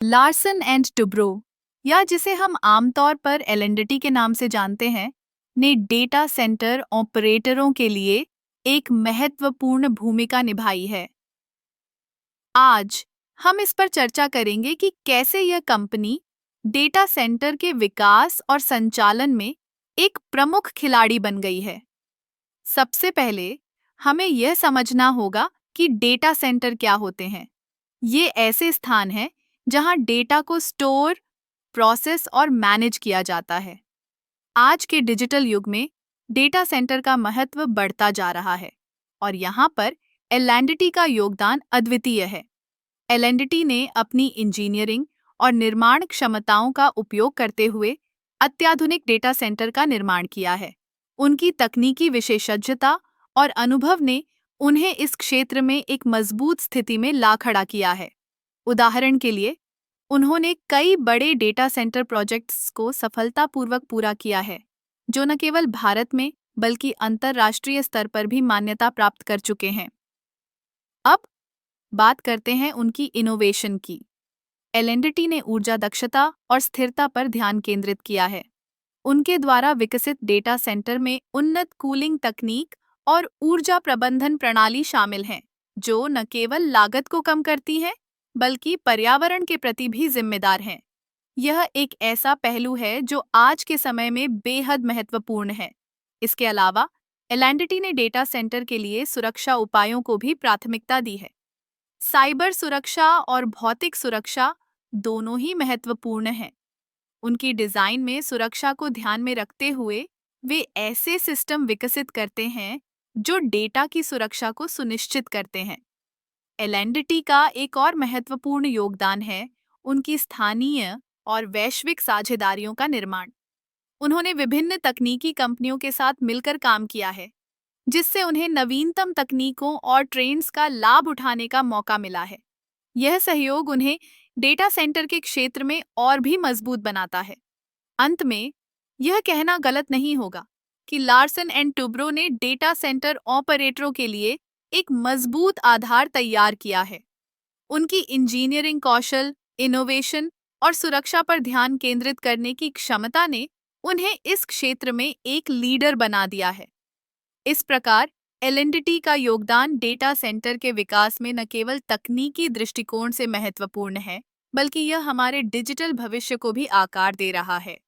Larsen and Toubro, या जिसे हम आमतौर पर एल&टी के नाम से जानते हैं, ने डेटा सेंटर ऑपरेटरों के लिए एक महत्वपूर्ण भूमिका निभाई है। आज हम इस पर चर्चा करेंगे कि कैसे यह कंपनी डेटा सेंटर के विकास और संचालन में एक प्रमुख खिलाड़ी बन गई है। सबसे पहले हमें यह समझना होगा कि डेटा सेंटर क्या होते हैं। ये ऐसे स्थान हैं जहां डेटा को स्टोर, प्रोसेस और मैनेज किया जाता है। आज के डिजिटल युग में डेटा सेंटर का महत्व बढ़ता जा रहा है और यहाँ पर एल&टी का योगदान अद्वितीय है। एल&टी ने अपनी इंजीनियरिंग और निर्माण क्षमताओं का उपयोग करते हुए अत्याधुनिक डेटा सेंटर का निर्माण किया है। उनकी तकनीकी विशेषज्ञता और अनुभव ने उन्हें इस क्षेत्र में एक मजबूत स्थिति में ला खड़ा किया है। उदाहरण के लिए, उन्होंने कई बड़े डेटा सेंटर प्रोजेक्ट्स को सफलतापूर्वक पूरा किया है, जो न केवल भारत में बल्कि अंतर्राष्ट्रीय स्तर पर भी मान्यता प्राप्त कर चुके हैं। अब बात करते हैं उनकी इनोवेशन की। एल&टी ने ऊर्जा दक्षता और स्थिरता पर ध्यान केंद्रित किया है। उनके द्वारा विकसित डेटा सेंटर में उन्नत कूलिंग तकनीक और ऊर्जा प्रबंधन प्रणाली शामिल हैं, जो न केवल लागत को कम करती हैं, बल्कि पर्यावरण के प्रति भी जिम्मेदार हैं। यह एक ऐसा पहलू है जो आज के समय में बेहद महत्वपूर्ण है। इसके अलावा एल&टी ने डेटा सेंटर के लिए सुरक्षा उपायों को भी प्राथमिकता दी है। साइबर सुरक्षा और भौतिक सुरक्षा दोनों ही महत्वपूर्ण हैं। उनकी डिजाइन में सुरक्षा को ध्यान में रखते हुए वे ऐसे सिस्टम विकसित करते हैं जो डेटा की सुरक्षा को सुनिश्चित करते हैं। एल&टी का एक और महत्वपूर्ण योगदान है उनकी स्थानीय और वैश्विक साझेदारियों का निर्माण। उन्होंने विभिन्न तकनीकी कंपनियों के साथ मिलकर काम किया है, जिससे उन्हें नवीनतम तकनीकों और ट्रेंड्स का लाभ उठाने का मौका मिला है। यह सहयोग उन्हें डेटा सेंटर के क्षेत्र में और भी मजबूत बनाता है। अंत में यह कहना गलत नहीं होगा कि लार्सन एंड टुब्रो ने डेटा सेंटर ऑपरेटरों के लिए एक मजबूत आधार तैयार किया है। उनकी इंजीनियरिंग कौशल, इनोवेशन और सुरक्षा पर ध्यान केंद्रित करने की क्षमता ने उन्हें इस क्षेत्र में एक लीडर बना दिया है। इस प्रकार एल&टी का योगदान डेटा सेंटर के विकास में न केवल तकनीकी दृष्टिकोण से महत्वपूर्ण है, बल्कि यह हमारे डिजिटल भविष्य को भी आकार दे रहा है।